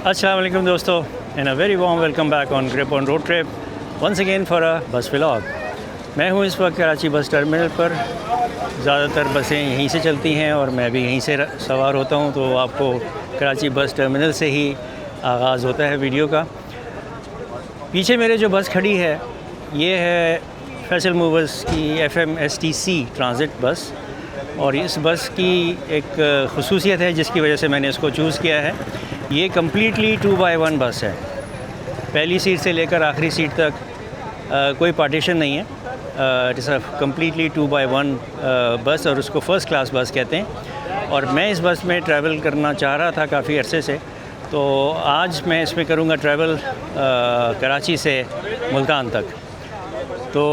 अस्सलाम वालेकुम दोस्तों, and a very warm welcome back on grip on road trip once again for a bus vlog. मैं हूँ इस वक्त कराची बस टर्मिनल पर। ज़्यादातर बसें यहीं से चलती हैं और मैं भी यहीं से सवार होता हूँ, तो आपको कराची बस टर्मिनल से ही आगाज़ होता है वीडियो का। पीछे मेरे जो बस खड़ी है ये है फैसल मूवर्स की FMSTC ट्रांजिट बस, और इस बस की एक ख़ुसूसियत है जिसकी वजह से मैंने इसको चूज़ किया है। ये कम्प्लीटली 2x1 बस है। पहली सीट से लेकर आखिरी सीट तक कोई पार्टीशन नहीं है। It is a completely 2x1 बस, और उसको फ़र्स्ट क्लास बस कहते हैं। और मैं इस बस में ट्रैवल करना चाह रहा था काफ़ी अरसे से, तो आज मैं इसमें करूँगा ट्रैवल कराची से मुल्तान तक। तो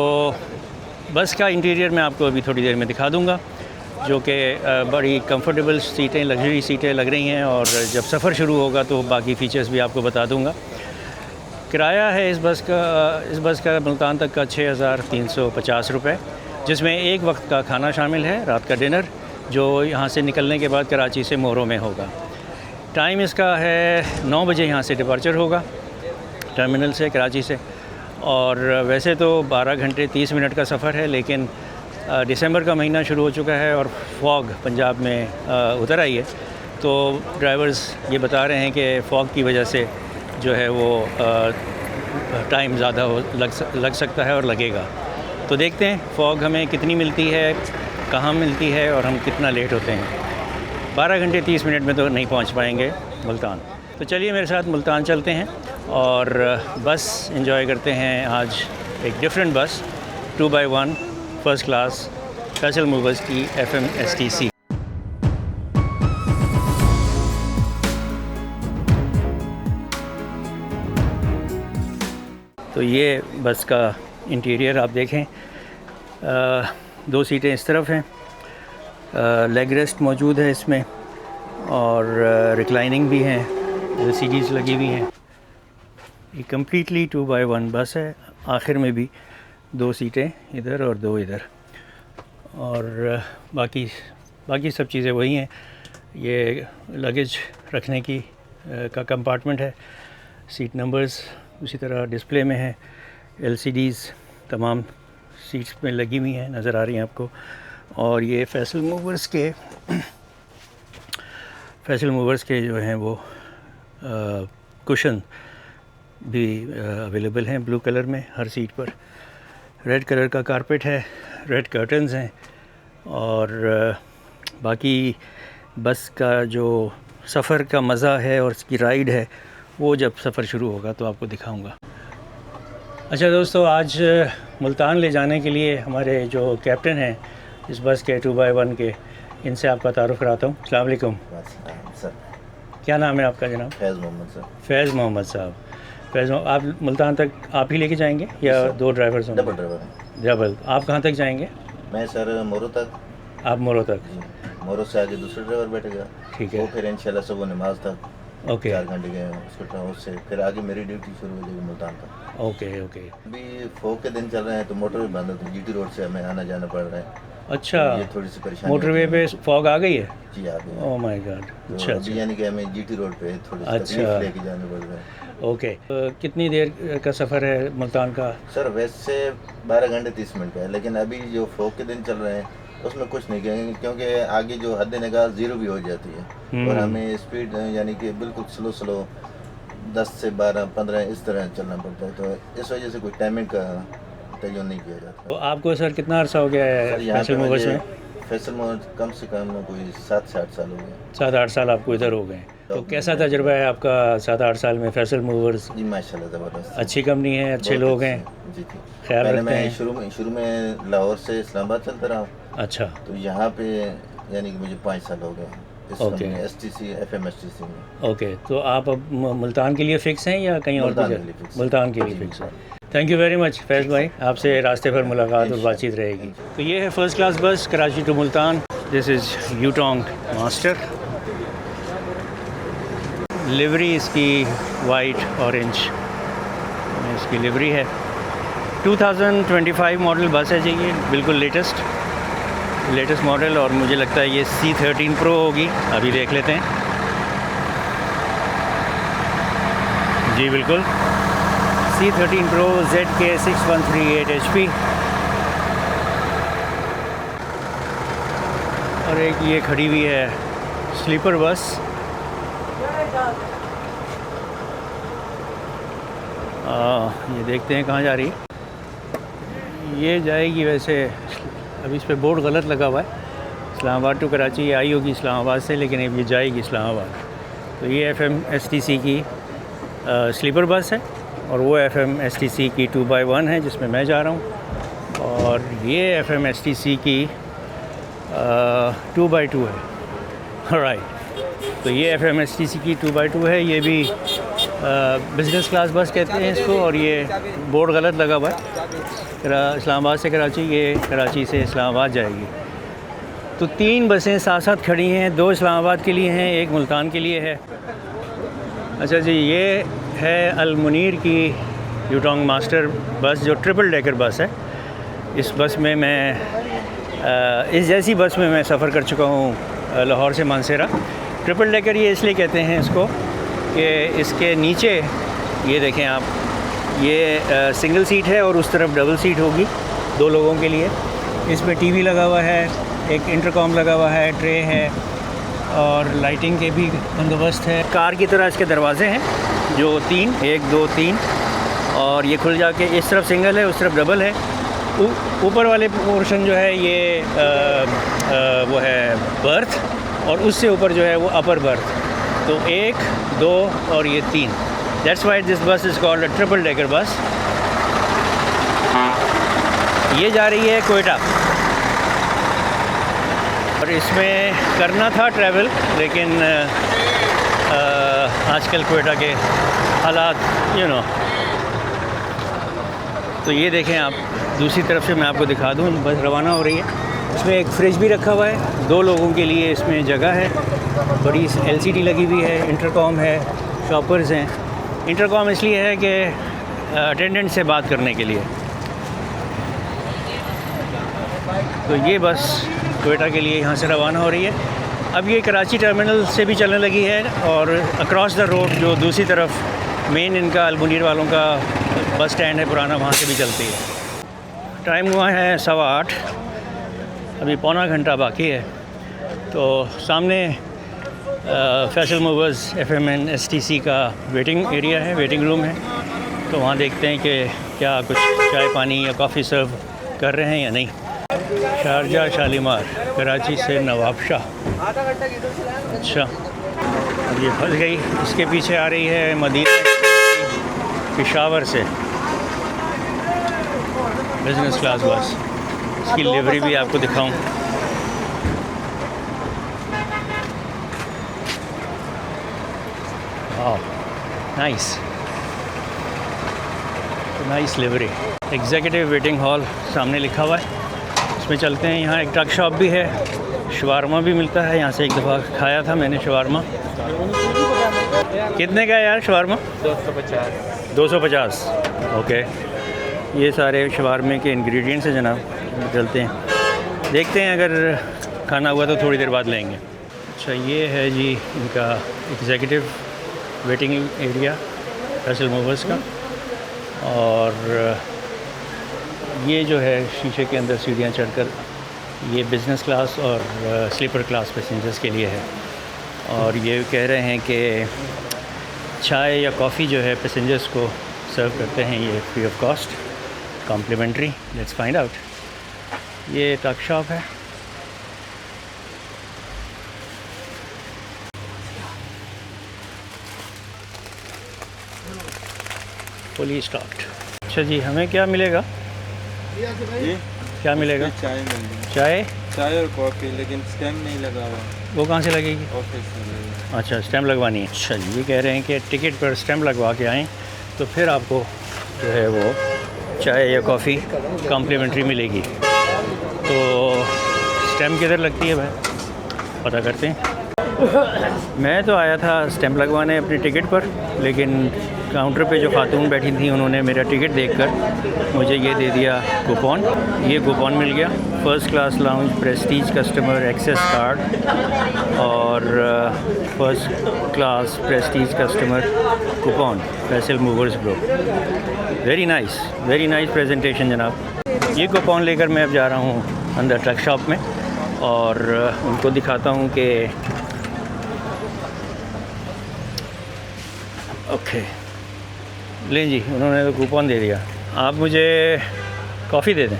बस का इंटीरियर मैं आपको अभी थोड़ी देर में दिखा दूँगा, जो कि बड़ी कंफर्टेबल सीटें, लग्जरी सीटें लग रही हैं, और जब सफ़र शुरू होगा तो बाकी फ़ीचर्स भी आपको बता दूंगा। किराया है इस बस का मुल्तान तक का 6,350 रुपये, जिसमें एक वक्त का खाना शामिल है, रात का डिनर, जो यहाँ से निकलने के बाद कराची से मोरो में होगा। टाइम इसका है 9 बजे यहाँ से डिपार्चर होगा टर्मिनल से, कराची से। और वैसे तो 12 घंटे 30 मिनट का सफ़र है, लेकिन दिसंबर का महीना शुरू हो चुका है और फॉग पंजाब में उतर आई है, तो ड्राइवर्स ये बता रहे हैं कि फॉग की वजह से जो है वो टाइम ज़्यादा लग सकता है और लगेगा। तो देखते हैं फॉग हमें कितनी मिलती है, कहाँ मिलती है, और हम कितना लेट होते हैं। 12 घंटे 30 मिनट में तो नहीं पहुंच पाएंगे मुल्तान। तो चलिए मेरे साथ मुल्तान चलते हैं और बस एंजॉय करते हैं। आज एक डिफरेंट बस 2x1 first class Faisal movers की FMSTC। तो ये बस का इंटीरियर आप देखें। 2 सीटें इस तरफ हैं, लेग रेस्ट मौजूद है इसमें, और रिक्लाइनिंग भी हैं, LCDs लगी हुई हैं। ये कम्प्लीटली 2x1 बस है। आखिर में भी 2 सीटें इधर और 2 इधर, और बाकी सब चीज़ें वही हैं। ये लगेज रखने की का कंपार्टमेंट है। सीट नंबर्स उसी तरह डिस्प्ले में है। LCDs तमाम सीट्स में लगी हुई हैं, नज़र आ रही हैं आपको। और ये फैसल मूवर्स के जो हैं वो कुशन भी अवेलेबल हैं ब्लू कलर में हर सीट पर। रेड कलर का कारपेट है, रेड कर्टन्स हैं, और बाकी बस का जो सफ़र का मज़ा है और इसकी राइड है वो जब सफ़र शुरू होगा तो आपको दिखाऊंगा। अच्छा दोस्तों, आज मुल्तान ले जाने के लिए हमारे जो कैप्टन हैं इस बस के 2x1 के, इनसे आपका तारुफ़ कराता हूँ। अस्सलाम वालेकुम सर। क्या नाम है आपका जनाब? फैज़ मोहम्मद सर। फैज़ मोहम्मद साहब। आप मुल्तान तक आप ही लेके जाएंगे या 2 ड्राइवर्स होंगे? डबल ड्राइवर है। डबल। आप कहाँ तक जाएंगे? मैं सर मोरो तक। आप मोरो तक? जी। मोरो से आगे दूसरा ड्राइवर बैठेगा। ठीक है। वो फिर इंशाल्लाह सुबह नमाज तक ओके। 4 घंटे के उससे फिर आगे मेरी ड्यूटी शुरू हो जाएगी मुल्तान तक। ओके। अभी फोक के दिन चल रहे हैं तो मोटर भी बंद है, तो GT रोड से हमें आना जाना पड़ रहा है। अच्छा, ये थोड़ी सी परेशानी मोटरवे पे फॉग आ गई है? जी आ गई। Oh my God. तो अच्छा अभी यानी कि हमें GT रोड पे थोड़ी सी तकलीफ लेके जाने पड़ रहा है। ओके। कितनी देर का सफ़र है मुल्तान का? सर वैसे 12 घंटे 30 मिनट का है, लेकिन अभी जो फोक के दिन चल रहे हैं उसमें कुछ नहीं कहेंगे, क्योंकि आगे जो हद निगाह 0 भी हो जाती है, और हमें स्पीड यानी कि बिल्कुल स्लो 10 से 12 15 इस तरह चलना पड़ता है, तो इस वजह से कोई टाइमिंग का तयन नहीं किया जाता। तो आपको सर कितना अर्सा हो गया है फैसल मूवर्स में? फैसल मूवर्स कम से कम कोई 7 से 8 साल हो गए। 7-8 साल आपको इधर हो गए। तो कैसा तजुर्बा है आपका 7-8 साल में फैसल मूवर्स? जी माशाल्लाह ज़बरदस्त। अच्छी कंपनी है, अच्छे लोग हैं, जी ख्याल पहले रखते हैं। मैं शुरू में लाहौर से इस्लामाबाद चलता रहा। अच्छा। तो यहाँ पे यानी कि मुझे 5 साल हो गए इस ओके। STC FMSTC में। ओके, तो आप अब मुल्तान के लिए फ़िक्स हैं या कहीं और? मुल्तान के लिए फ़िक्स है। थैंक यू वेरी मच फैज़ भाई, आपसे रास्ते पर मुलाकात और बातचीत रहेगी। तो ये है first class bus Karachi to Multan. This is Yutong master. Livery इसकी वाइट ऑरेंज इसकी लिवरी है। 2025 मॉडल बस है जी, ये बिल्कुल लेटेस्ट मॉडल, और मुझे लगता है ये C13 Pro होगी। अभी देख लेते हैं। जी बिल्कुल, C13 Pro ZK6138 HP। और एक ये खड़ी हुई है स्लीपर बस। ये देखते हैं कहाँ जा रही है। ये जाएगी वैसे, अभी इस पे बोर्ड गलत लगा हुआ है, इस्लामाबाद टू कराची। ये आई होगी इस्लामाबाद से, लेकिन अब ये जाएगी इस्लामाबाद। तो ये FMSTC की स्लीपर बस है, और वो FMSTC की 2x1 है जिसमें मैं जा रहा हूँ, और ये FMSTC की 2x2 है। राइट, तो ये FMSTC की 2x2 है। ये भी बिज़नेस क्लास बस कहते हैं इसको, और ये बोर्ड गलत लगा हुआ है, इस्लामाबाद से कराची, ये कराची से इस्लामाबाद जाएगी। तो 3 बसें साथ साथ खड़ी हैं, 2 इस्लामाबाद के लिए हैं, 1 मुल्तान के लिए है। अच्छा जी, ये है अल मुनीर की यूटोंग मास्टर बस, जो ट्रिपल डेकर बस है। इस बस में मैं इस जैसी बस में मैं सफ़र कर चुका हूँ लाहौर से मानसेरा। ट्रिपल डेकर ये इसलिए कहते हैं इसको कि इसके नीचे ये देखें आप, ये सिंगल सीट है और उस तरफ डबल सीट होगी 2 लोगों के लिए। इसमें टीवी लगा हुआ है, एक इंटरकॉम लगा हुआ है, ट्रे है, और लाइटिंग के भी बंदोबस्त है। कार की तरह इसके दरवाजे हैं जो 3, 1 2 3, और ये खुल जाके इस तरफ सिंगल है, उस तरफ डबल है। ऊपर वाले पोर्शन जो है ये वो है बर्थ, और उससे ऊपर जो है वो अपर बर्थ। तो 1 2 और ये 3। दैट्स वाई दिस बस is called a triple decker bus. ये जा रही है कोयटा, और इसमें करना था ट्रैवल, लेकिन आजकल कोयटा के हालात तो ये देखें आप, दूसरी तरफ से मैं आपको दिखा दूँ, बस रवाना हो रही है। इसमें एक फ्रिज भी रखा हुआ है, 2 लोगों के लिए इसमें जगह है। बड़ी LCD लगी हुई है, इंटरकॉम है, शॉपर्स हैं। इंटरकॉम इसलिए है कि अटेंडेंट से बात करने के लिए। तो ये बस कोयटा के लिए यहाँ से रवाना हो रही है। अब ये कराची टर्मिनल से भी चलने लगी है, और अक्रॉस द रोड जो दूसरी तरफ मेन इनका अल मुनीर वालों का बस स्टैंड है पुराना, वहाँ से भी चलती है। टाइम हुआ है 8:15, अभी पौना घंटा बाकी है। तो सामने फैसल मूवर्स FMSTC का वेटिंग एरिया है, वेटिंग रूम है। तो वहाँ देखते हैं कि क्या कुछ चाय पानी या कॉफ़ी सर्व कर रहे हैं या नहीं। शारजा शालीमार, कराची से नवाबशाह। अच्छा, अब ये फंस गई। इसके पीछे आ रही है मदीना पेशावर से बिज़नेस क्लास बस। इसकी लिवरी भी आपको दिखाऊं। Nice nice livery. Executive waiting hall सामने लिखा हुआ है, इसमें चलते हैं। यहाँ एक ट्रक शॉप भी है, शवारमा भी मिलता है। यहाँ से एक दफ़ा खाया था मैंने शवारमा। कितने का है यार शवारमा? 250। 250, ओके। ये सारे शवारमे के इंग्रेडिएंट्स हैं जनाब। चलते हैं, देखते हैं, अगर खाना हुआ तो थोड़ी देर बाद लेंगे। अच्छा, ये है जी इनका executive waiting area Faisal movers का, और ये जो है शीशे के अंदर सीढ़ियाँ चढ़कर ये बिज़नेस क्लास और स्लीपर क्लास पैसेंजर्स के लिए है। और ये कह रहे हैं कि चाय या कॉफ़ी जो है पैसेंजर्स को सर्व करते हैं ये free of cost, complimentary. Let's find out. ये ट्रक शॉप है। Fully stocked. अच्छा जी, हमें क्या मिलेगा? जी क्या मिलेगा? चाय मिल गई। चाय और कॉफ़ी, लेकिन स्टैम्प नहीं लगा हुआ। वो कहाँ से लगेगी? ऑफिस से लगेगा। अच्छा, स्टैम्प लगवानी है। अच्छा जी, ये कह रहे हैं कि टिकट पर स्टैम्प लगवा के आएँ तो फिर आपको जो है वो चाय या कॉफ़ी कॉम्प्लीमेंट्री मिलेगी। तो स्टैम्प किधर लगती है भाई, पता करते हैं। मैं तो आया था स्टैम्प लगवाने अपनी टिकट पर, लेकिन काउंटर पे जो खातून बैठी थी उन्होंने मेरा टिकट देखकर मुझे ये दे दिया कूपन। ये कूपन मिल गया, first class lounge prestige customer access card और first class prestige customer coupon Faisal movers group. Very nice presentation जनाब। ये कूपन लेकर मैं अब जा रहा हूँ अंदर ट्रक शॉप में और उनको दिखाता हूँ कि ओके लें जी, उन्होंने तो कूपन दे दिया। आप मुझे कॉफ़ी दे दें।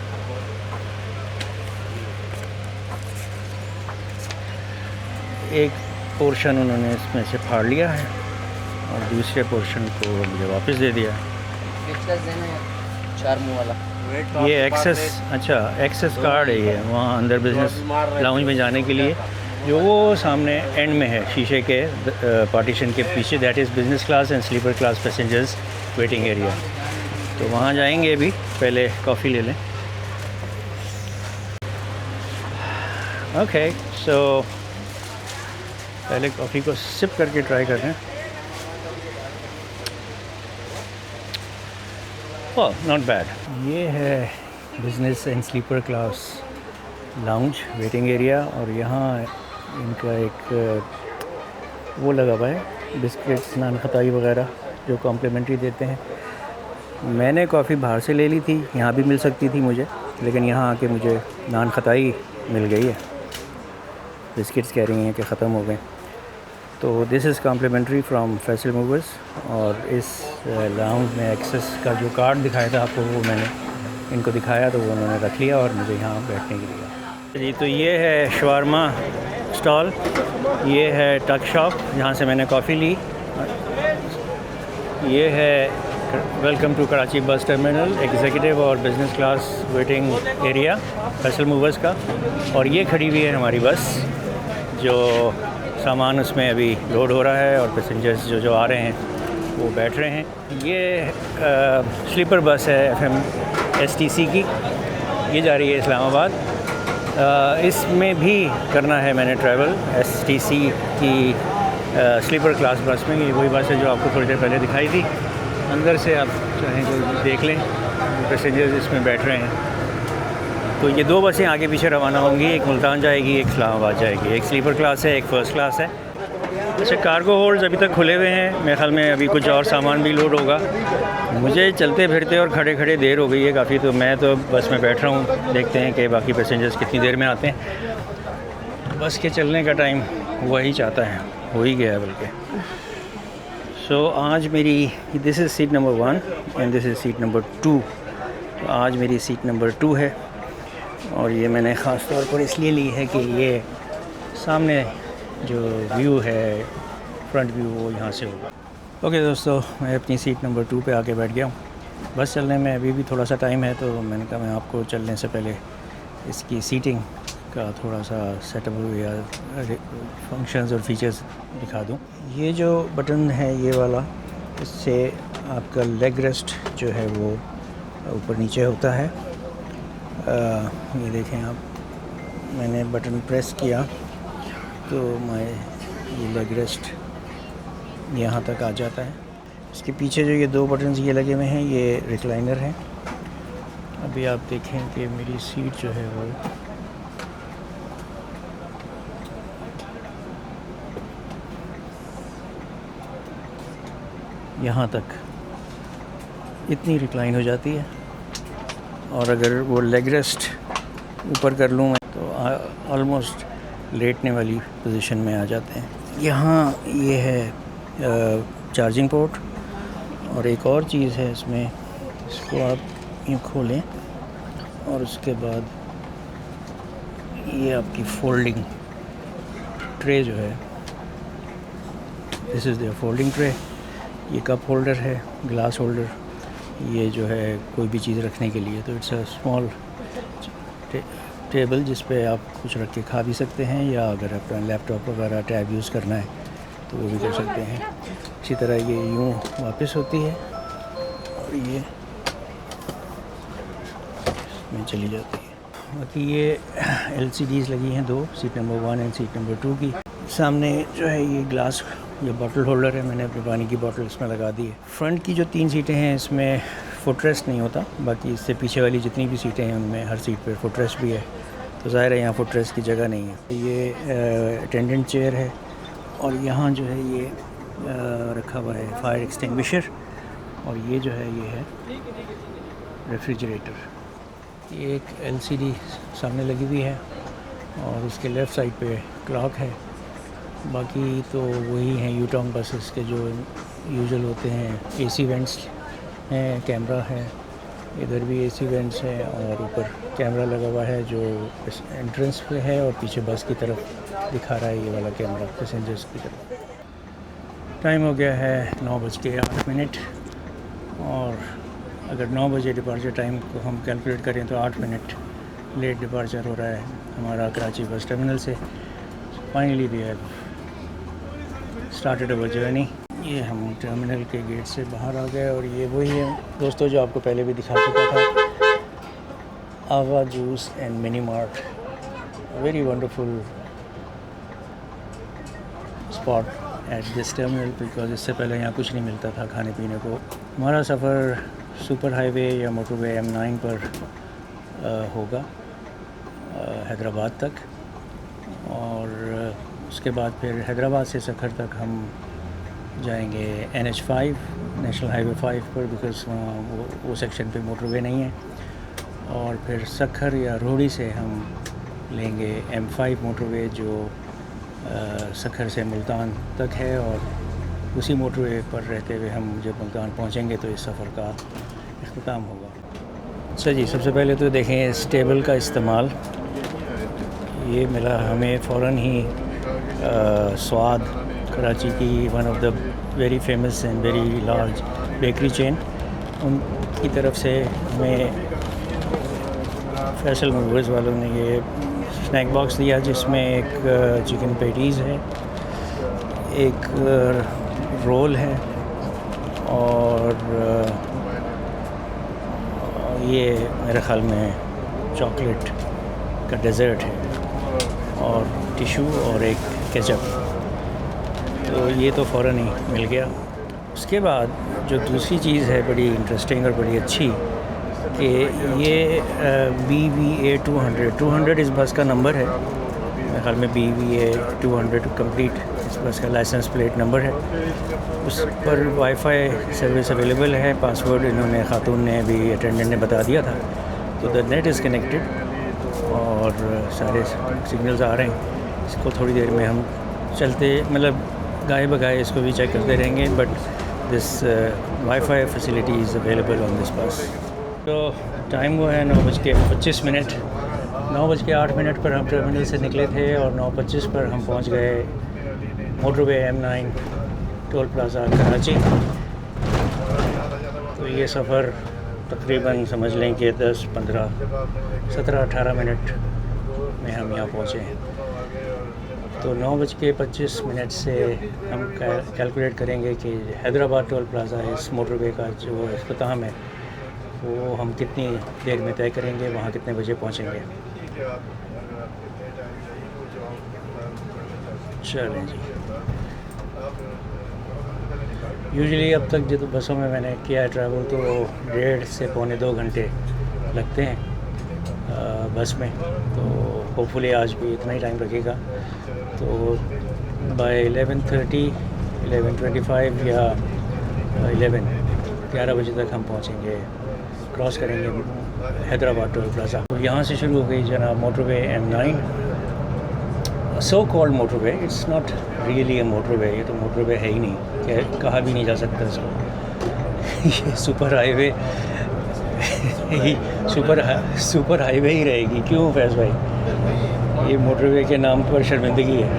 एक पोर्शन उन्होंने इसमें से फाड़ लिया है और दूसरे पोर्शन को मुझे वापस दे दिया। चार मुँह वाला ये एक्सेस कार्ड है ये, वहाँ अंदर बिज़नेस लाउंज में जाने के लिए जो वो सामने एंड में है शीशे के पार्टीशन के पीछे, that is business class and sleeper class passengers waiting area. तो वहाँ जाएंगे अभी, पहले कॉफ़ी ले लें। ओके सो पहले कॉफ़ी को सिप करके ट्राई कर रहे हैं। Oh not bad. ये है business and sleeper class lounge waiting area और यहाँ इनका एक वो लगा हुआ है बिस्किट्स नान खताई वगैरह जो कॉम्प्लीमेंट्री देते हैं। मैंने कॉफ़ी बाहर से ले ली थी, यहाँ भी मिल सकती थी मुझे, लेकिन यहाँ आके मुझे नान खताई मिल गई है। बिस्किट्स कह रही हैं कि ख़त्म हो गए। तो this is complimentary from Faisal Movers. और इस लाउंज में एक्सेस का जो कार्ड दिखाया था आपको वो मैंने इनको दिखाया तो वो उन्होंने रख लिया और मुझे यहाँ बैठने के लिए जी। तो ये है शवारमा स्टॉल, ये है टक शॉप जहाँ से मैंने कॉफ़ी ली। ये है welcome to Karachi bus terminal executive और business class waiting area Faisal movers का। और ये खड़ी हुई है हमारी बस, जो सामान उसमें अभी लोड हो रहा है और पैसेंजर्स जो आ रहे हैं वो बैठ रहे हैं। ये स्लीपर बस है FMSTC की, ये जा रही है इस्लामाबाद। इसमें भी करना है मैंने ट्रैवल STC की स्लीपर क्लास बस में। ये वही बस है जो आपको थोड़ी देर पहले दिखाई थी। अंदर से आप चाहें तो देख लें, पैसेंजर्स इसमें बैठ रहे हैं। तो ये दो बसें आगे पीछे रवाना होंगी, एक मुल्तान जाएगी, एक इस्लामाबाद जाएगी। एक स्लीपर क्लास है, एक फ़र्स्ट क्लास है। अच्छा, कार्गो होल्ड्स अभी तक खुले हुए हैं, मेरे ख्याल में अभी कुछ और सामान भी लोड होगा। मुझे चलते फिरते और खड़े खड़े देर हो गई है काफ़ी, तो मैं तो बस में बैठ रहा हूँ। देखते हैं कि बाकी पैसेंजर्स कितनी देर में आते हैं। बस के चलने का टाइम वही चाहता है, हो ही गया है बल्कि। सो आज मेरी this is seat number 1 and this is seat number 2। तो आज मेरी सीट नंबर 2 है और ये मैंने ख़ास तौर पर इसलिए ली है कि ये सामने जो व्यू है फ्रंट व्यू वो यहाँ से होगा। ओके दोस्तों, मैं अपनी सीट नंबर 2 पे आके बैठ गया हूँ। बस चलने में अभी भी थोड़ा सा टाइम है, तो मैंने कहा मैं आपको चलने से पहले इसकी सीटिंग का थोड़ा सा सेटअप या फंक्शंस और फीचर्स दिखा दूँ। ये जो बटन है ये वाला, इससे आपका लेग रेस्ट जो है वो ऊपर नीचे होता है। ये देखें आप, मैंने बटन प्रेस किया तो ये लेग रेस्ट यहाँ तक आ जाता है। इसके पीछे जो ये दो बटन्स ये लगे हुए हैं, ये रिक्लाइनर हैं। अभी आप देखें कि मेरी सीट जो है वो यहाँ तक इतनी रिक्लाइन हो जाती है। और अगर वो लेग रेस्ट ऊपर कर लूँ मैं तो ऑलमोस्ट लेटने वाली पोजीशन में आ जाते हैं। यहाँ ये है चार्जिंग पोर्ट और एक और चीज़ है इसमें, इसको आप यूँ खोलें और उसके बाद ये आपकी फोल्डिंग ट्रे जो है, this is the folding tray. ये कप होल्डर है, ग्लास होल्डर, ये जो है कोई भी चीज़ रखने के लिए। तो इट्स अ स्मॉल टेबल जिस पे आप कुछ रख के खा भी सकते हैं, या अगर अपना लैपटॉप वगैरह टैब यूज़ करना है तो वो भी कर सकते हैं। इसी तरह ये यूँ वापस होती है और ये में चली जाती है। बाकी ये LCDs लगी हैं 2, seat number 1 and seat number 2 की। सामने जो है ये ग्लास ये बॉटल होल्डर है, मैंने अपनी पानी की बॉटल इसमें लगा दी है। फ्रंट की जो 3 सीटें हैं इसमें फुट रेस्ट नहीं होता, बाकी इससे पीछे वाली जितनी भी सीटें हैं उनमें हर सीट पर फुट रेस्ट भी है, तो ज़ाहिर है यहाँ फुट रेस्ट की जगह नहीं है। ये अटेंडेंट चेयर है और यहाँ जो है ये रखा हुआ है फायर एक्सटिंग्विशर, और ये जो है ये है रेफ्रिजरेटर। ये एक LCD सामने लगी हुई है और उसके लेफ़्ट साइड पे क्लॉक है। बाकी तो वही हैं यूटर्न बसेस के जो यूजुअल होते हैं। AC वेंट्स हैं, कैमरा है, इधर भी AC वेंट्स हैं और ऊपर कैमरा लगा हुआ है जो एंट्रेंस पे है और पीछे बस की तरफ दिखा रहा है ये वाला कैमरा पैसेंजर्स की तरफ। टाइम हो गया है 9:08 और अगर 9 बजे डिपार्चर टाइम को हम कैलकुलेट करें तो 8 मिनट लेट डिपार्चर हो रहा है हमारा कराची बस टर्मिनल से। Finally we have started our journey. ये हम टर्मिनल के गेट से बाहर आ गए और ये वही है दोस्तों जो आपको पहले भी दिखा चुका था, आवा juice and mini mart, very wonderful spot at this terminal because इससे पहले यहाँ कुछ नहीं मिलता था खाने पीने को। हमारा सफ़र सुपर हाईवे या मोटरवे M9 पर होगा हैदराबाद तक, और उसके बाद फिर हैदराबाद से सखर तक हम जाएंगे NH5 नेशनल हाईवे 5 पर, बिकॉज़ वो सेक्शन पे मोटरवे नहीं है। और फिर सखर या रोहड़ी से हम लेंगे M5 मोटरवे जो सखर से मुल्तान तक है, और उसी मोटरवे पर रहते हुए हम जब मुल्तान पहुंचेंगे तो इस सफ़र का इख्तिताम होगा। अच्छा जी, सबसे पहले तो देखें इस टेबल का इस्तेमाल। ये मिला हमें फ़ौरन ही स्वाद, कराची की one of the very famous and very large bakery chain, उनकी तरफ से हमें फैसल मूवर्स वालों ने ये स्नैक बॉक्स दिया जिसमें एक चिकन पैटीज़ है, एक रोल है और ये मेरे ख़्याल में चॉकलेट का डेज़र्ट है और टिशू और एक केचप। तो ये तो फ़ौरन ही मिल गया। उसके बाद जो दूसरी चीज़ है बड़ी इंटरेस्टिंग और बड़ी अच्छी कि ये BVA 200 इस बस का नंबर है। मेरे ख्याल में BVA 200 कंप्लीट इस बस का लाइसेंस प्लेट नंबर है। उस पर वाईफाई सर्विस अवेलेबल है। पासवर्ड इन्होंने खातून ने भी अटेंडेंट ने बता दिया था। तो द नेट इज़ कनेक्टेड और सारे सिग्नल्स आ रहे हैं। इसको थोड़ी देर में हम चलते मतलब गाए बगाए इसको भी चेक करते रहेंगे, but this wifi facility is available on this बस। तो टाइम हुआ है 9:25। 9:08 पर हम टर्मिनल से निकले थे और 9:25 पर हम पहुंच गए motorway M9 toll plaza Karachi. तो ये सफ़र तकरीबन समझ लें कि 10, 15, 17, 18 मिनट में हम यहाँ पहुँचे हैं। तो 9:25 से हम कैलकुलेट करेंगे कि हैदराबाद टोल प्लाज़ा इस मोटरवे का जो इख्तिताम है वो हम कितनी देर में तय करेंगे, वहाँ कितने बजे पहुँचेंगे। चलें जी। यूजुअली अब तक जो बसों में मैंने किया है ट्रैवल तो 1.5 से पौने 2 घंटे लगते हैं बस में। तो होपफुली आज भी इतना ही टाइम लगेगा। तो बाय 11:30, 11:25 या 11 बजे तक हम पहुंचेंगे, क्रॉस करेंगे हैदराबाद टोल प्लाज़ा। तो यहाँ से शुरू हो गई जनाब motorway M9, so called motorway. It's not really a motorway, ये तो मोटरवे है ही नहीं, कहा भी नहीं जा सकता इसको। ये सुपर हाईवे ही सुपर हाईवे ही रहेगी। क्यों फैज़ भाई, ये मोटरवे के नाम पर शर्मिंदगी है।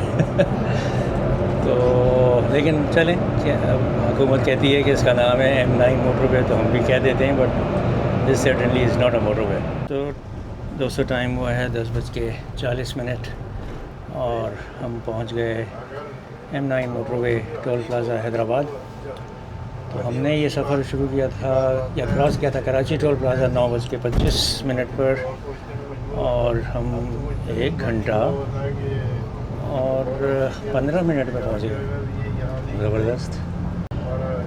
तो लेकिन चलें, हुकूमत कहती है कि इसका नाम है M9 मोटरवे तो हम भी कह देते हैं, but this certainly is not a motorway. तो दोस्तों टाइम हुआ है 10:40 और हम पहुंच गए M9 motorway toll plaza Hyderabad. तो हमने ये सफ़र शुरू किया था या क्रॉस किया था कराची टोल प्लाज़ा 9:25 पर, और हम 1 घंटा और 15 मिनट में पहुँच गए, ज़बरदस्त।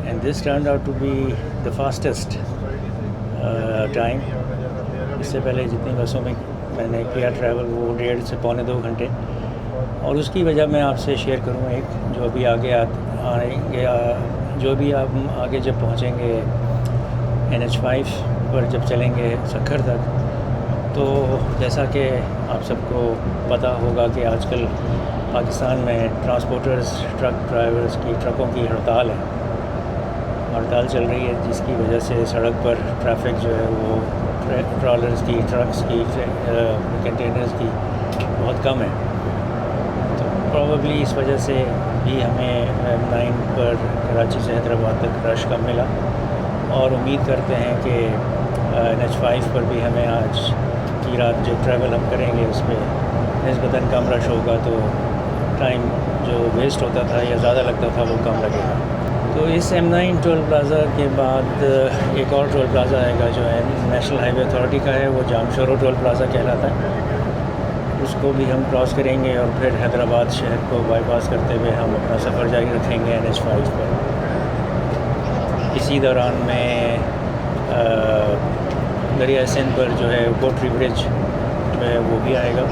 And this turn out to be the fastest time. इससे पहले जितनी बसों में मैंने किया ट्रैवल वो 1.5 से पौने 2 घंटे, और उसकी वजह मैं आपसे शेयर करूँ एक, जो अभी आगे आएंगे, जो भी आप आगे जब पहुँचेंगे NH5 पर जब चलेंगे सक्खर तक, तो जैसा कि आप सबको पता होगा कि आजकल पाकिस्तान में ट्रांसपोर्टर्स, ट्रक ड्राइवर्स की, ट्रकों की हड़ताल चल रही है, जिसकी वजह से सड़क पर ट्रैफिक जो है वो ट्रॉलर्स की, ट्रक्स की, कंटेनर्स की बहुत कम है। तो प्रोबेबली इस वजह से भी हमें M9 पर कराची से हैदराबाद तक रश कम मिला, और उम्मीद करते हैं कि NH5 पर भी हमें आज की रात जो ट्रैवल हम करेंगे उसमें निस्बतन कम रश होगा, तो टाइम जो वेस्ट होता था या ज़्यादा लगता था वो कम लगेगा। तो इस M9 टोल प्लाज़ा के बाद एक और टोल प्लाज़ा आएगा जो है नेशनल हाईवे अथॉरिटी का है, वो जामशोरो टोल प्लाज़ा कहलाता है। उसको भी हम क्रॉस करेंगे और फिर हैदराबाद शहर को बाईपास करते हुए हम अपना सफ़र जारी रखेंगे NH5 पर। इसी दौरान में दरिया सिंध पर जो है कोटरी ब्रिज जो है वो भी आएगा,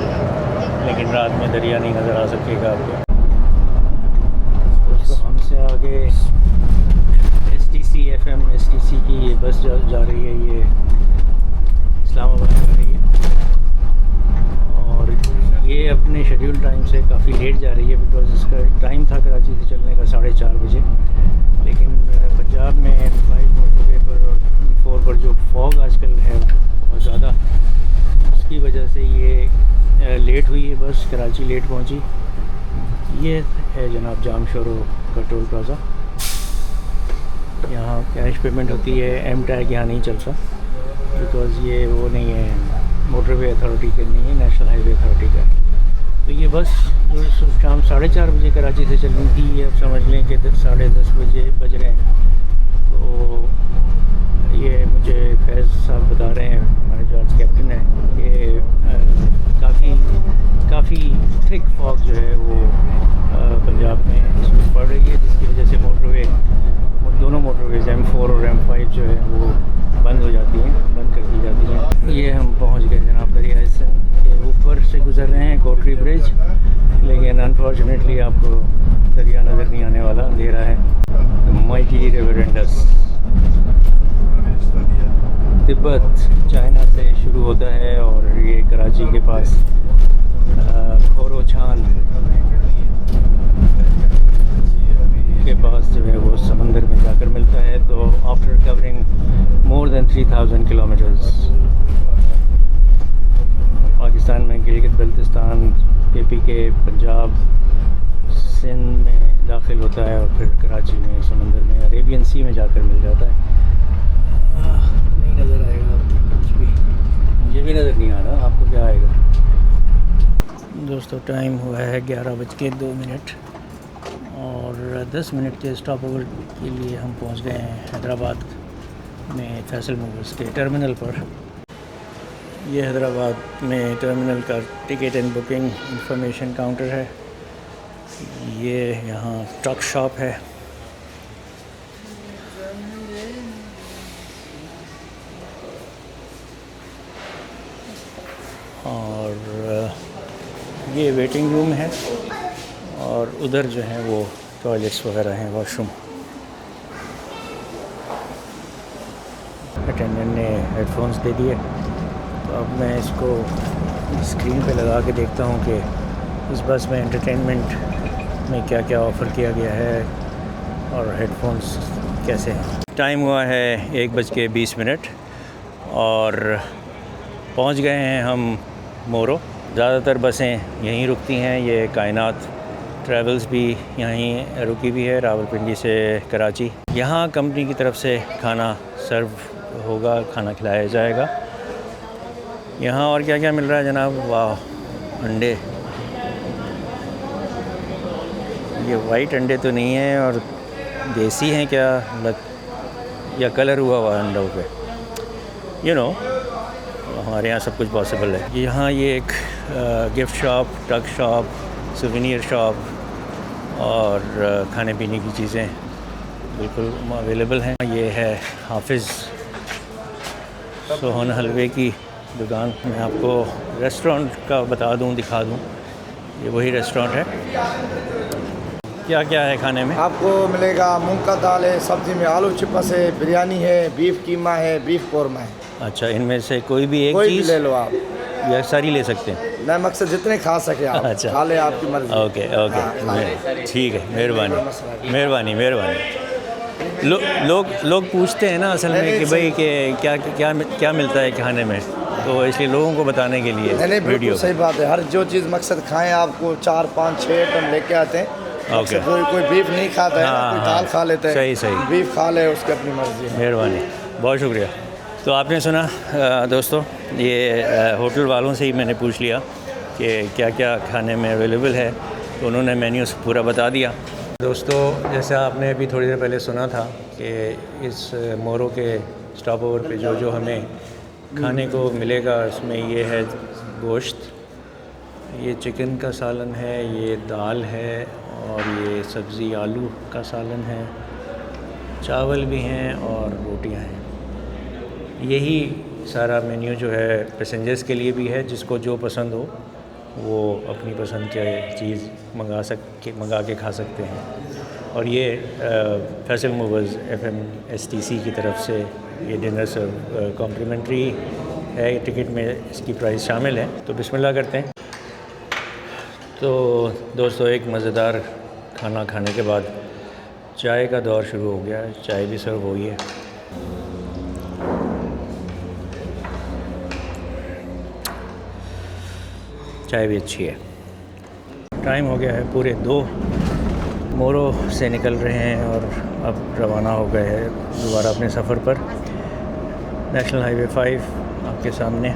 लेकिन रात में दरिया नहीं नज़र आ सकेगा आपको। तो हमसे आगे STC की ये बस जा रही है, ये इस्लामाबाद जा रही है, और ये अपने शेड्यूल टाइम से काफ़ी लेट जा रही है, बिकॉज़ इसका टाइम था कराची से चलने का 4:30 बजे, लेकिन पंजाब में M5 मोटरवे पर और M4 पर जो फॉग आजकल है बहुत ज़्यादा, उसकी वजह से ये लेट हुई है बस, कराची लेट पहुंची। ये है जनाब जामशोरो का टोल प्लाज़ा। यहाँ कैश पेमेंट होती है, M टैग यहाँ नहीं चलता, बिकॉज़ ये वो नहीं है, मोटरवे अथॉरिटी का नहीं है, नेशनल हाईवे अथॉरिटी का। तो ये बस जो शाम 4:30 बजे कराची से चलनी थी, अब समझ लें कि 10:30 बजे बज रहे हैं। तो ये मुझे फैज़ साहब बता रहे हैं, हमारे जो आज कैप्टन है, कि काफ़ी थिक फॉग जो है वो पंजाब में इसमें पड़ रही है, जिसकी वजह से दोनों मोटरवेज़ M4 और M5 जो है वो बंद कर दी जाती हैं। ये हम पहुंच गए जनाब दरिया सिंध के ऊपर से गुज़र रहे हैं, कोटरी ब्रिज, लेकिन अनफॉर्चुनेटली आपको दरिया नज़र नहीं आने वाला, अंधेरा है। Mighty river Indus Tibet China से शुरू होता है, और ये कराची के पास खोरोछान के पास जो है वो समंदर में जाकर मिलता है। तो after covering more than 3000 kilometres, Pakistan में गिलगित बल्तिस्तान, KPK, पंजाब, सिंध में दाखिल होता है, और फिर कराची में समंदर में अरेबियन सी में जाकर मिल जाता है। नहीं नज़र आएगा आपको कुछ भी, मुझे भी नज़र नहीं आ रहा, आपको क्या आएगा। दोस्तों टाइम हुआ है 11:02 और 10 मिनट के स्टॉप ओवर के लिए हम पहुंच गए हैं हैदराबाद में फैसल मूवर्स के टर्मिनल पर। ये हैदराबाद में टर्मिनल का ticket and booking information counter है। ये यहाँ ट्रक शॉप है, और ये वेटिंग रूम है, और उधर जो है वो टॉयलेट्स वगैरह हैं, वॉशरूम। अटेंडेंट ने हेडफोन्स दे दिए, तो अब मैं इसको स्क्रीन पे लगा के देखता हूँ कि इस बस में एंटरटेनमेंट में क्या क्या ऑफ़र किया गया है और हेडफोन्स कैसे हैं। टाइम हुआ है 1:20 और पहुँच गए हैं हम मोरो। ज़्यादातर बसें यहीं रुकती हैं, ये कायनात ट्रैवल्स भी यहीं रुकी हुई है, रावलपिंडी से कराची। यहाँ कंपनी की तरफ से खाना सर्व होगा, खाना खिलाया जाएगा। यहाँ और क्या क्या मिल रहा है जनाब, वाह, अंडे। ये वाइट अंडे तो नहीं है, और देसी हैं क्या, या कलर हुआ हुआ अंडों पे, यू नो, हमारे यहाँ सब कुछ पॉसिबल है। यहाँ ये एक gift shop, truck shop souvenir shop और खाने पीने की चीज़ें बिल्कुल अवेलेबल हैं। ये है हाफिज़ सोहन हलवे की दुकान। मैं आपको रेस्टोरेंट का बता दूं, दिखा दूं। ये वही रेस्टोरेंट है। क्या क्या है खाने में? आपको मिलेगा मूंग का दाल है, सब्जी में आलू चिपस है, बिरयानी है, बीफ कीमा है, बीफ कौरमा है। अच्छा, इनमें से कोई भी एक कोई भी चीज़ ले लो आप, या सारी ले सकते हैं? मैं मकसद जितने खा सके आप अच्छा। खा ले, आपकी मर्जी। ओके ओके, ठीक है, मेहरबानी मेहरबानी मेहरबानी। लोग पूछते हैं ना असल में कि भाई कि क्या क्या क्या मिलता है खाने में, तो इसलिए लोगों को बताने के लिए नहीं वीडियो। बिल्कुल सही बात है। हर जो चीज़ मकसद खाएं, आपको 4 5 6 आइटम लेके आते हैं। ओके। कोई बीफ नहीं खाता है, हाँ, कोई हाँ, दाल खा लेता है, सही। बीफ खा ले, उसकी अपनी मर्जी है। मेहरबानी, बहुत शुक्रिया। तो आपने सुना दोस्तों, ये होटल वालों से ही मैंने पूछ लिया कि क्या क्या खाने में अवेलेबल है, तो उन्होंने मेन्यू पूरा बता दिया। दोस्तों, जैसा आपने अभी थोड़ी देर पहले सुना था कि इस मोरो के स्टॉप ओवर पे जो हमें खाने को मिलेगा, उसमें ये है गोश्त, ये चिकन का सालन है, ये दाल है और ये सब्ज़ी आलू का सालन है, चावल भी हैं और रोटियां हैं। यही सारा मेन्यू जो है पैसेंजर्स के लिए भी है, जिसको जो पसंद हो वो अपनी पसंद की चीज़ मंगा के खा सकते हैं। और ये फैसल मूवर्स FMSTC की तरफ से ये डिनर सर्व कॉम्प्लीमेंट्री है। टिकट में इसकी प्राइस शामिल है। तो बिस्मिल्लाह करते हैं। तो दोस्तों, एक मज़ेदार खाना खाने के बाद चाय का दौर शुरू हो गया है। चाय भी सर्व हुई है। चाय भी अच्छी है। टाइम हो गया है पूरे 2, मोरो से निकल रहे हैं और अब रवाना हो गए हैं दोबारा अपने सफ़र पर। नेशनल हाईवे 5 आपके सामने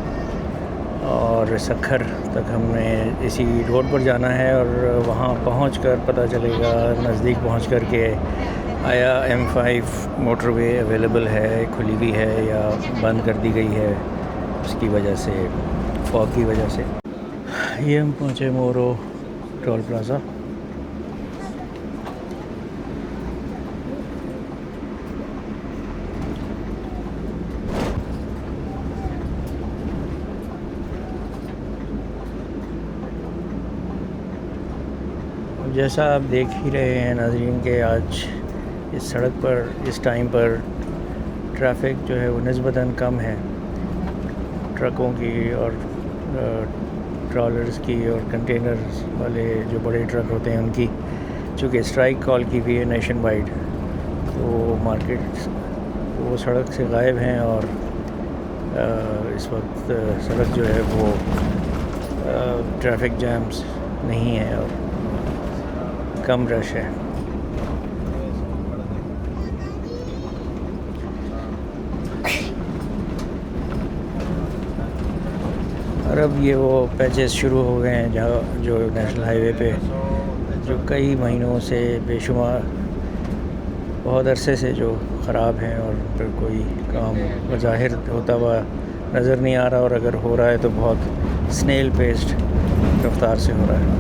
और सखर तक हमने इसी रोड पर जाना है और वहाँ पहुँचकर पता चलेगा, नज़दीक पहुँचकर के आया M5 मोटरवे अवेलेबल है, खुली हुई है या बंद कर दी गई है उसकी वजह से, फॉग की वजह से। ये हम पहुँचे मोरो टोल प्लाज़ा। जैसा आप देख ही रहे हैं नाज़रीन के आज इस सड़क पर इस टाइम पर ट्रैफिक जो है वो निस्बतन कम है। ट्रकों की और ट्रॉलर्स की और कंटेनर्स वाले जो बड़े ट्रक होते हैं उनकी, चूँकि स्ट्राइक कॉल की भी है नेशन वाइड, तो मार्केट वो सड़क से गायब हैं और इस वक्त सड़क जो है वो ट्रैफिक जैम्स नहीं है और कम रश है। और अब ये वो पैचेस शुरू हो गए हैं जहाँ जो नेशनल हाईवे पे जो कई महीनों से बेशुमार बहुत अरसे से जो ख़राब हैं और फिर कोई काम ज़ाहिर होता हुआ नज़र नहीं आ रहा, और अगर हो रहा है तो बहुत स्नेल पेस्ट रफ्तार से हो रहा है।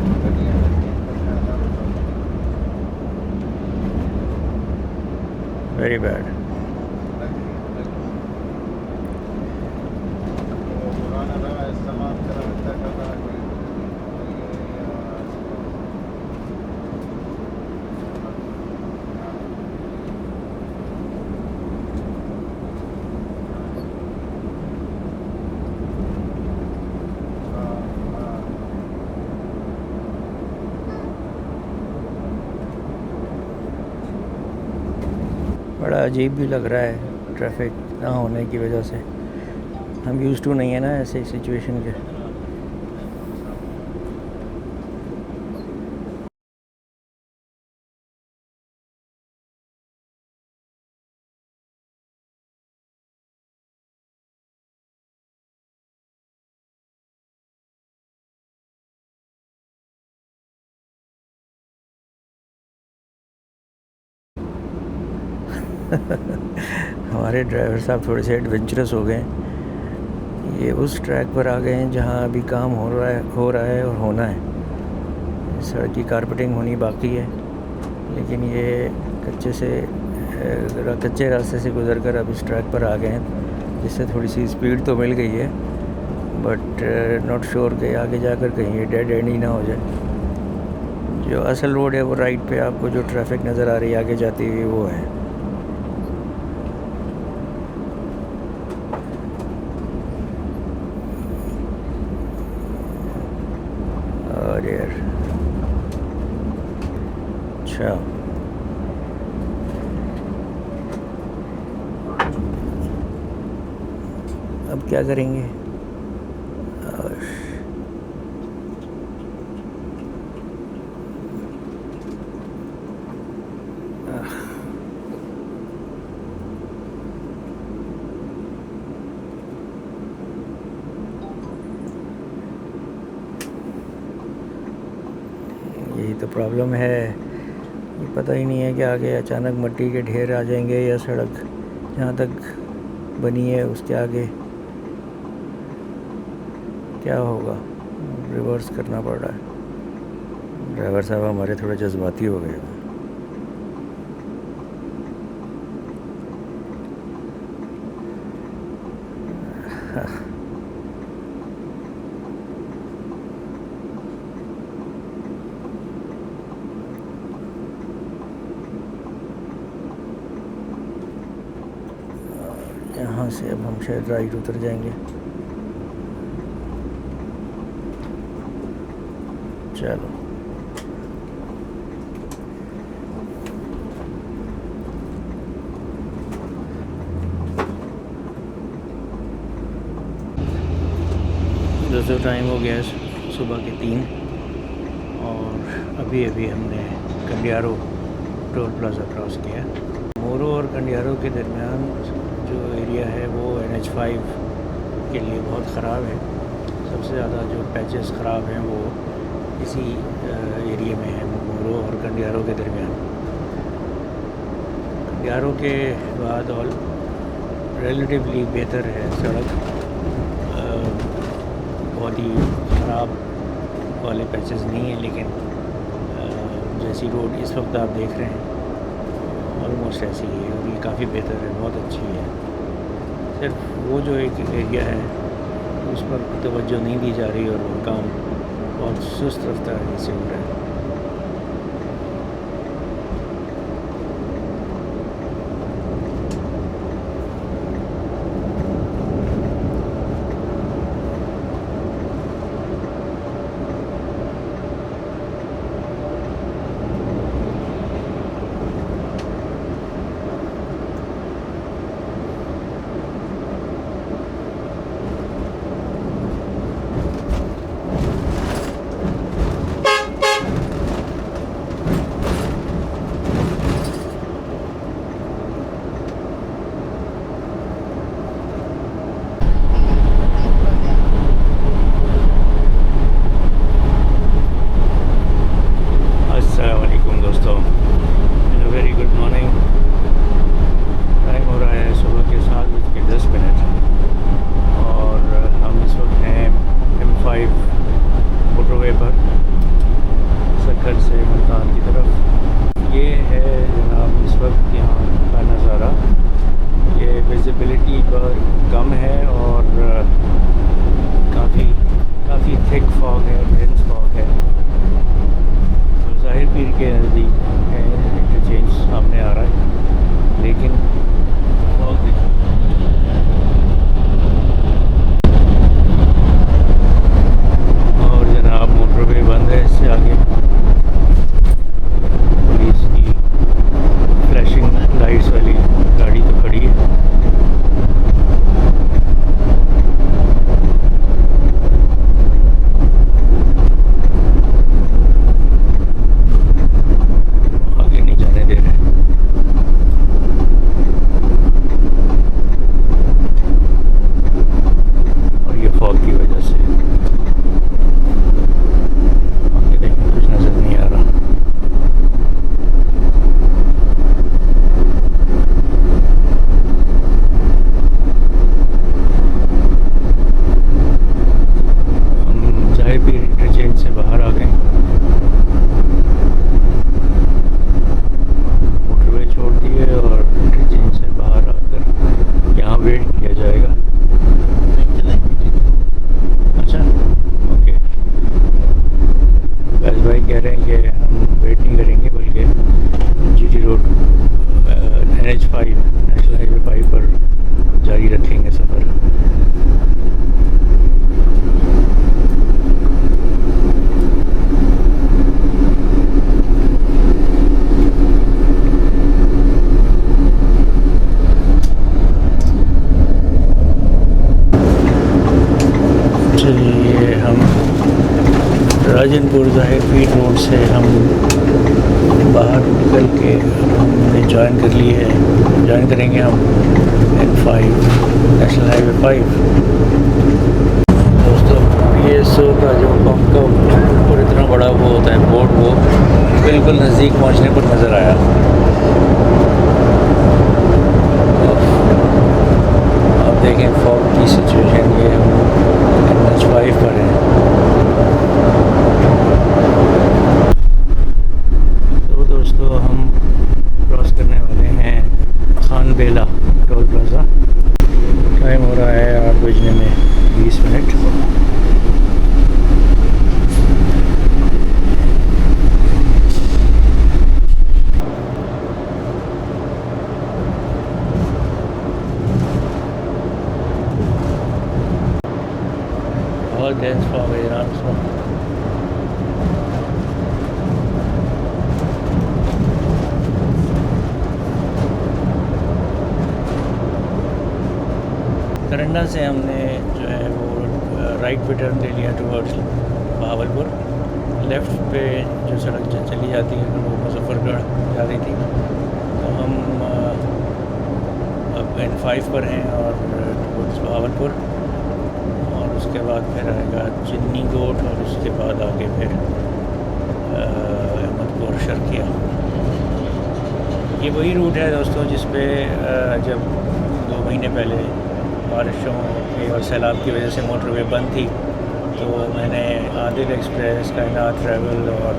Very bad. बड़ा अजीब भी लग रहा है ट्रैफिक ना होने की वजह से। हम यूज़ टू नहीं है ना ऐसे सिचुएशन के। हमारे ड्राइवर साहब थोड़े से एडवेंचरस हो गए। ये उस ट्रैक पर आ गए हैं जहाँ अभी काम हो रहा है और होना है। सड़क की कारपेटिंग होनी बाकी है, लेकिन ये कच्चे रास्ते से गुजर कर अब इस ट्रैक पर आ गए हैं, जिससे थोड़ी सी स्पीड तो मिल गई है, बट नॉट श्योर कि आगे जाकर कहीं ये डेड एंड ही ना हो जाए। जो असल रोड है वो राइट पे आपको जो ट्रैफिक नज़र आ रही है आगे जाती हुई वो है। और यार अच्छा, अब क्या करेंगे? यही तो प्रॉब्लम है, ये पता ही नहीं है कि आगे अचानक मिट्टी के ढेर आ जाएंगे या सड़क जहाँ तक बनी है उसके आगे क्या होगा। रिवर्स करना पड़ रहा है। ड्राइवर साहब हमारे थोड़े जज्बाती हो गए। यहाँ से अब हम शायद राइट उतर जाएंगे। चलो दोस्तों, टाइम हो गया सुबह के 3 और अभी हमने कंडियारो टोल प्लाज़ा क्रॉस किया। मोरो और कंडियारो के दरमियान जो एरिया है वो NH5 के लिए बहुत ख़राब है। सबसे ज़्यादा जो पैचेस ख़राब हैं वो इसी एरिया में है, मोरो और कंडियारो के दरमियान। कंडियारो के बाद और रिलेटिवली बेहतर है सड़क, बहुत ही ख़राब वाले पैचेस नहीं है, लेकिन जैसी रोड इस वक्त आप देख रहे हैं ऑलमोस्ट ऐसी ही है और ये काफ़ी बेहतर है, बहुत अच्छी है। सिर्फ वो जो एक एरिया है उस पर तवज्जो नहीं दी जा रही और वो काम बहुत सुस्त रफ्तारी से हो रहा है। विजिबिलिटी पर कम है और काफ़ी थिक फॉग है, डेंस फॉग है। तो ज़ाहिर पीर के नज़दीक है, इंटरचेंज सामने आ रहा है, लेकिन फॉग और जनाब मोटरवे बंद है। इससे आगे पुलिस की फ्लैशिंग लाइट्स वाली गाड़ी तो खड़ी है। आगे नहीं जाने दे रहे। वेट नहीं करेंगे, बल्कि GT road NH5 national highway 5 पर जारी रखेंगे सफ़र। चलिए हम राजनपुर ज़ाहिर फीड रोड से हम बाहर निकल के हमने ज्वाइन कर लिए है, ज्वाइन करेंगे हम N5 नेशनल हाईवे 5। दोस्तों PSO का जो पंप का ऊपर इतना बड़ा वो होता है बोर्ड, वो बिल्कुल नज़दीक पहुंचने पर नज़र आया। आप देखें फॉग की सिचुएशन, ये हम NH5 पर है। तो दोस्तों हम क्रॉस करने वाले हैं खान बेला टोल प्लाज़ा। टाइम हो रहा है 8 बजने में 20 मिनट। बहुत डेंस फॉग है ईरान में। करंडा से हमने जो है वो राइट पे टर्न ले लिया टुवर्ड्स बहावलपुर। लेफ़्ट पे जो सड़क चली जाती है वो मुजफ्फरगढ़ जा रही थी, तो हम अब N5 पर हैं और टुवर्ड्स बहावलपुर, और उसके बाद फिर आएगा चिन्नी गोट, और उसके बाद आगे फिर अहमदपुर शर्किया। ये वही रूट है दोस्तों जिस पे जब 2 महीने पहले बारिशों की और सैलाब की वजह से मोटरवे बंद थी, तो मैंने आदिल एक्सप्रेस, कायनात ट्रैवल और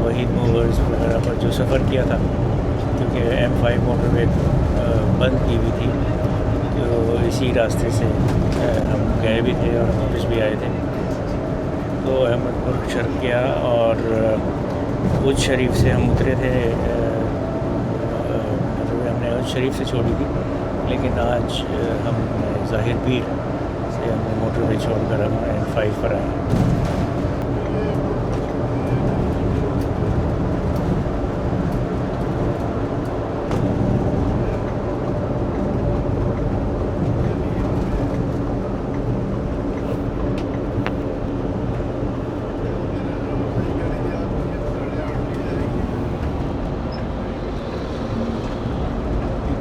वहीद मूवर्स वगैरह पर जो सफ़र किया था, क्योंकि M5 मोटरवे बंद की हुई थी, तो इसी रास्ते से हम गए भी थे और वापस भी आए थे। तो अहमदपुर शर्किया और उज शरीफ से हम उतरे थे, हमने उज शरीफ से छोड़ी थी, लेकिन आज हम ज़ाहिर पीर से हमने मोटरवे छोड़कर हम N5 पर आए।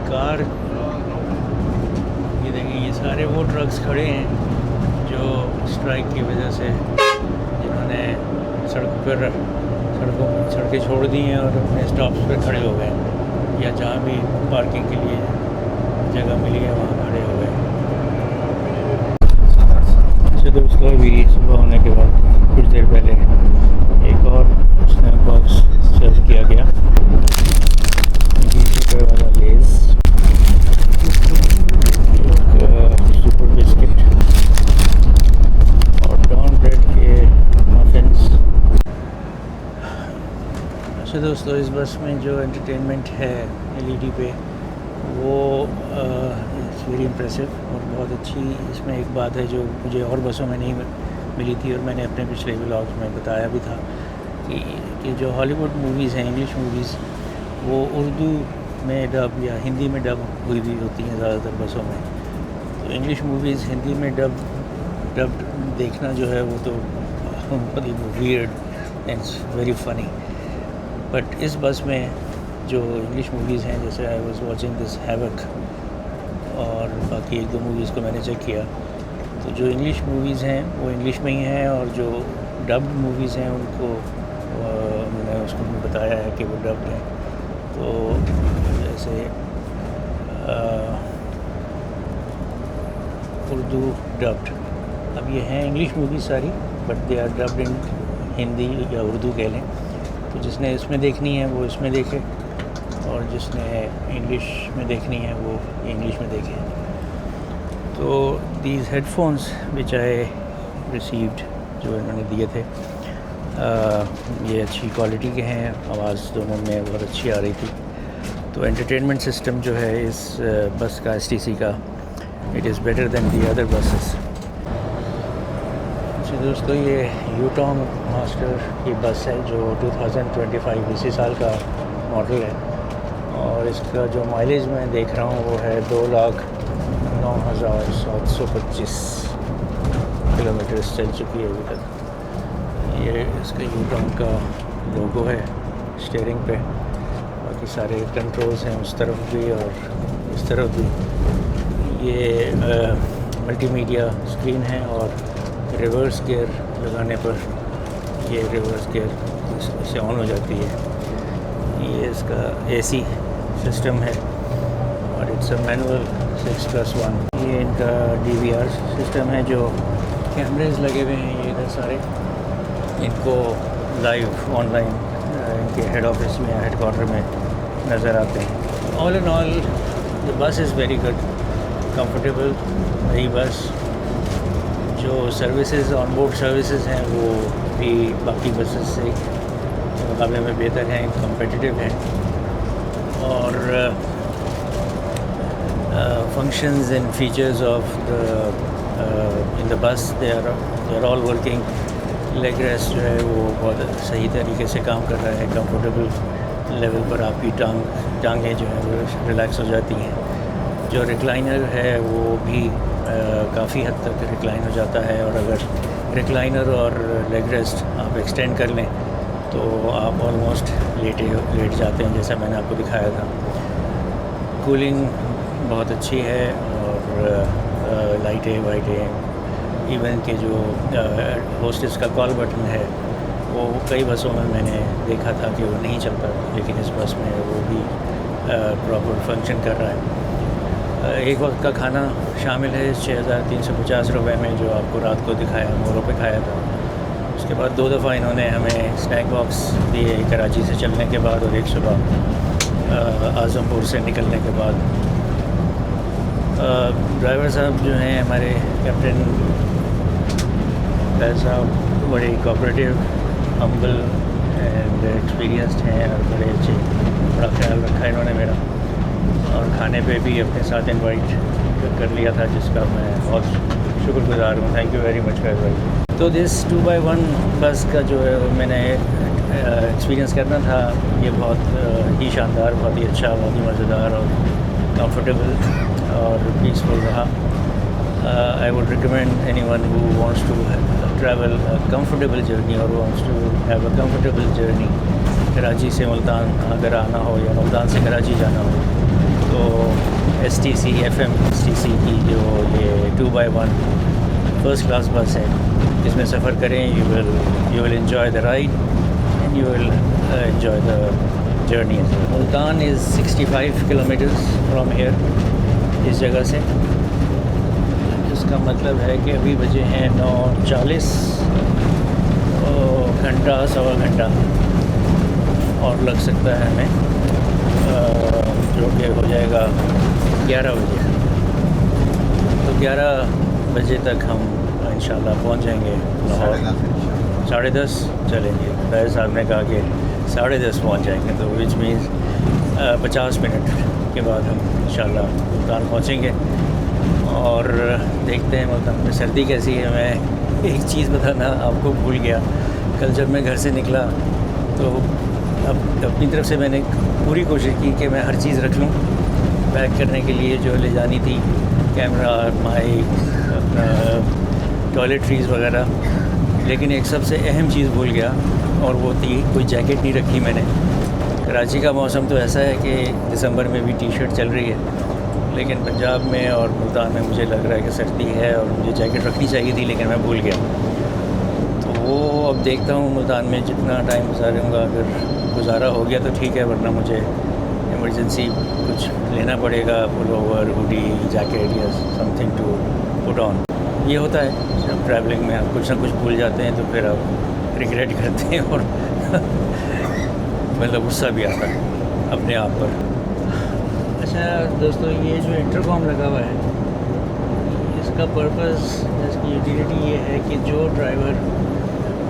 कार, ये देखें, ये सारे वो ट्रक्स खड़े हैं जो स्ट्राइक की वजह से जिन्होंने सड़कें छोड़ दी हैं और अपने स्टॉप्स पर खड़े हो गए हैं, या जहाँ भी पार्किंग के लिए जगह मिली है वहाँ खड़े हो गए। अच्छा दोस्तों, अभी सुबह होने के बाद कुछ देर पहले एक और स्नैक बॉक्स सर्व किया गया, 20 रुपये वाला लेज़, सुपर बिस्किट और डाउन ब्रेड के मफिन्स। अच्छा दोस्तों, इस बस में जो एंटरटेनमेंट है LED पे, वो इट्स वेरी इम्प्रेसिव और बहुत अच्छी। इसमें एक बात है जो मुझे और बसों में नहीं मिली थी, और मैंने अपने पिछले व्लॉग्स में बताया भी था कि जो हॉलीवुड मूवीज़ हैं, इंग्लिश मूवीज़, वो उर्दू में डब या हिंदी में डब हुई भी होती हैं ज़्यादातर बसों में। तो इंग्लिश मूवीज़ हिंदी में डब देखना जो है वो तो बहुत ही weird and very funny. But इस बस में जो इंग्लिश मूवीज़ हैं, जैसे I was watching this havoc और बाकी 1-2 मूवीज़ को मैंने चेक किया, तो जो इंग्लिश मूवीज़ हैं वो इंग्लिश में ही हैं, और जो डब्ड मूवीज़ हैं उनको मैंने उसको भी बताया है कि वो डब्ड हैं। तो जैसे उर्दू डब्ड, अब ये हैं इंग्लिश मूवीज़ सारी, बट दे आर डब्ड इन हिंदी या उर्दू कह लें। तो जिसने इसमें देखनी है वो इसमें देखे, और जिसने इंग्लिश में देखनी है वो इंग्लिश में देखे। तो these headphones which I received, जो इन्होंने दिए थे, ये अच्छी क्वालिटी के हैं, आवाज़ दोनों में बहुत अच्छी आ रही थी। तो एंटरटेनमेंट सिस्टम जो है इस बस का, STC का, it is better than the other buses. जी दोस्तों, ये यूटॉन मास्टर की बस है जो 2025 इसी साल का मॉडल है, और इसका जो माइलेज मैं देख रहा हूँ वो है 2,09,725 किलोमीटर चल चुकी है अभी तक। ये इसका यूटॉन का लोगो है स्टीयरिंग पे, बाकी सारे कंट्रोल्स हैं उस तरफ भी और इस तरफ भी। ये मल्टीमीडिया स्क्रीन है और रिवर्स गियर लगाने पर ये रिवर्स गियर इससे ऑन हो जाती है। ये इसका AC सिस्टम है और इट्स अ मैनुअल 6+1। ये इनका DVR सिस्टम है, जो कैमरेज लगे हुए हैं ये इधर सारे, इनको लाइव ऑनलाइन इनके हेड ऑफिस में या हेड क्वार्टर में नज़र आते हैं। All in all the bus is very good, comfortable. नई बस, जो सर्विसेज ऑन बोर्ड सर्विसेज हैं वो भी बाकी बसेस से मुकाबले में बेहतर हैं, कम्पिटिटिव हैं, और functions and features of the in the bus they are all working। Leg rest जो है वो बहुत सही तरीके से काम कर रहा है, कंफर्टेबल लेवल पर आपकी टांगें जो है वो रिलैक्स हो जाती हैं। जो रिक्लाइनर है वो भी काफ़ी हद तक रिक्लाइन हो जाता है, और अगर रिक्लाइनर और लेग रेस्ट आप एक्सटेंड कर लें तो आप ऑलमोस्ट लेट जाते हैं, जैसा मैंने आपको दिखाया था। कूलिंग बहुत अच्छी है और लाइटें वाइटें, इवन के जो होस्टेस का कॉल बटन है वो कई बसों में मैंने देखा था कि वो नहीं चलता, लेकिन इस बस में वो भी प्रॉपर फंक्शन कर रहा है। एक वक्त का खाना शामिल है 6,350 रुपये में, जो आपको रात को दिखाया, मोरों पे खाया था। उसके बाद 2 दफ़ा इन्होंने हमें स्नैक बॉक्स दिए, कराची से चलने के बाद और एक सुबह आज़मपुर से निकलने के बाद। ड्राइवर साहब जो हैं हमारे कैप्टन साहब बड़े कोऑपरेटिव, हम्बल एंड एक्सपीरियंस्ड हैं, और बड़े अच्छे, बड़ा ख्याल रखा इन्होंने मेरा, और खाने पे भी अपने साथ इनवाइट कर लिया था, जिसका मैं बहुत शुक्रगुजार हूँ। Thank you very much for invite. तो दिस 2x1 बस का जो है मैंने एक्सपीरियंस करना था, ये बहुत ही शानदार, बहुत ही अच्छा, बहुत ही मज़ेदार और कंफर्टेबल और पीसफुल रहा। I would recommend anyone who wants to travel a comfortable journey or wants to have a comfortable journey, Karachi से मुल्तान अगर आना हो या मुल्तान से कराची जाना हो, तो STC की जो ये 2x1 फर्स्ट क्लास बस है, इसमें सफ़र करें। you will enjoy the ride and you will enjoy the journey as well। Multan is 65 kilometers from here, इस जगह से। इसका मतलब है कि अभी बजे हैं 9:40, घंटा सवा घंटा और लग सकता है हमें, जो कि हो जाएगा 11 बजे। तो 11 बजे तक हम इंशाल्लाह पहुंच जाएंगे लाहौर। 10:30 चलेंगे, राय साहब ने कहा कि 10:30 पहुंच जाएंगे, तो विच मीन्स 50 मिनट के बाद हम इंशाल्लाह मुल्तान पहुंचेंगे। और देखते हैं मुल्तान में सर्दी कैसी है। मैं एक चीज़ बताना आपको भूल गया, कल जब मैं घर से निकला तो अब अपनी तरफ से मैंने पूरी कोशिश की कि मैं हर चीज़ रख लूँ पैक करने के लिए, जो ले जानी थी, कैमरा, माइक, अपना टॉयलेटरीज़ वगैरह, लेकिन एक सबसे अहम चीज़ भूल गया, और वो थी कोई जैकेट नहीं रखी मैंने। कराची का मौसम तो ऐसा है कि दिसंबर में भी टी-शर्ट चल रही है, लेकिन पंजाब में और मुल्तान में मुझे लग रहा है कि सर्दी है और मुझे जैकेट रखनी चाहिए थी, लेकिन मैं भूल गया। तो वो अब देखता हूँ मुल्तान में जितना टाइम गुजारूँगा, अगर गुजारा हो गया तो ठीक है, वरना मुझे इमरजेंसी कुछ लेना पड़ेगा, पुलोवर, हुडी, जैकेट या समथिंग टू पुट ऑन। ये होता है जब ट्रैवलिंग में आप कुछ ना कुछ भूल जाते हैं तो फिर आप रिग्रेट करते हैं और मतलब गुस्सा भी आता है अपने आप पर। अच्छा दोस्तों, ये जो इंटरकॉम लगा हुआ है, इसका पर्पस, इसकी यूटिलिटी ये है कि जो ड्राइवर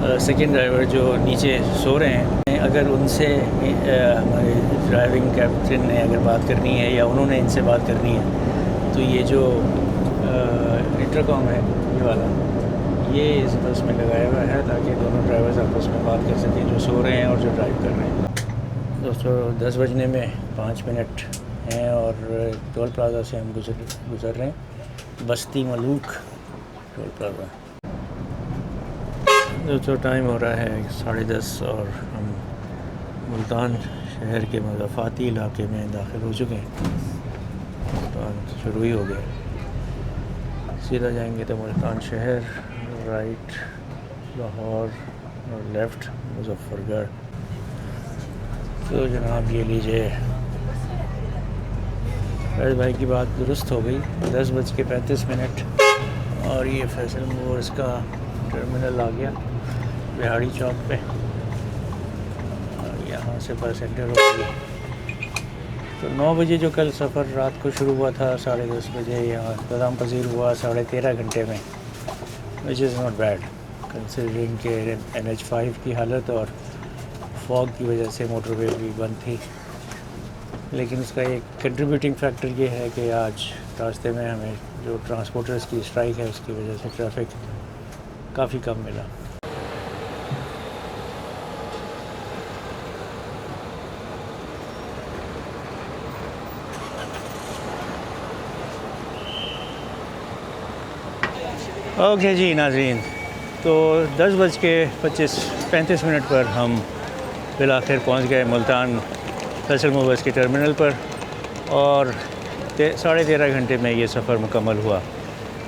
सेकंड ड्राइवर जो नीचे सो रहे हैं, अगर उनसे हमारे ड्राइविंग कैप्टन ने अगर बात करनी है या उन्होंने इनसे बात करनी है तो ये जो इंटरकॉम है ये वाला, ये इस बस में लगाया हुआ है ताकि दोनों ड्राइवर्स आपस में बात कर सकें, जो सो रहे हैं और जो ड्राइव कर रहे हैं। दोस्तों 10 बजने में 5 मिनट हैं और टोल प्लाज़ा से हम गुज़र रहे हैं, बस्ती मलूक टोल प्लाज़ा। दोस्तों टाइम हो रहा है 10:30 और हम मुल्तान शहर के मज़ाफ़ाती इलाके में दाखिल हो चुके हैं। मुल्तान शुरू ही हो गया, सीधा जाएंगे तो मुल्तान शहर, राइट लाहौर और लेफ़्ट मुज़फ़्फ़रगढ़। तो जनाब ये लीजिए, फैज़ भाई की बात दुरुस्त हो गई, 10:35 और ये फैसल मोर्स का टर्मिनल आ गया बिहाड़ी चौक पे और यहाँ से बस एंटर हो गई। तो 9 बजे जो कल सफ़र रात को शुरू हुआ था, 10:30 बजे यहाँ इख्तिताम पज़ीर हुआ 13.5 घंटे में, which is not bad considering के NH5 की हालत और फॉग की वजह से मोटरवे भी बंद थी। लेकिन उसका एक कंट्रीब्यूटिंग फैक्टर ये है कि आज रास्ते में हमें जो ट्रांसपोर्टर्स की स्ट्राइक है उसकी वजह से ट्रैफिक काफ़ी कम मिला। ओके जी नाज़रीन, तो 10:35 पर हम बिलाखिर पहुंच गए मुल्तान फैसल मूवर्स के टर्मिनल पर और 13.5 घंटे में ये सफ़र मुकम्मल हुआ।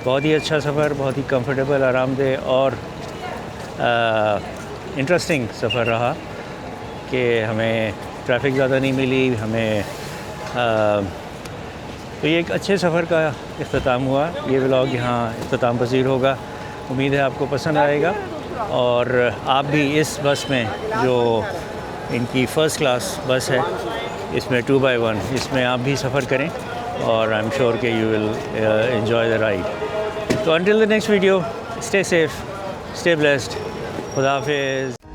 बहुत ही अच्छा सफ़र, बहुत ही कंफर्टेबल, आरामदेह और इंटरेस्टिंग सफ़र रहा कि हमें ट्रैफिक ज़्यादा नहीं मिली हमें। तो ये एक अच्छे सफ़र का इख्तिताम हुआ। ये व्लॉग यहाँ इख्तिताम पज़ीर होगा, उम्मीद है आपको पसंद आएगा और आप भी इस बस में जो इनकी फ़र्स्ट क्लास बस है, इसमें 2x1, इसमें आप भी सफ़र करें और आई एम श्योर कि you will enjoy the ride. तो until the next video, stay safe, stay blessed, खुदा हाफिज़।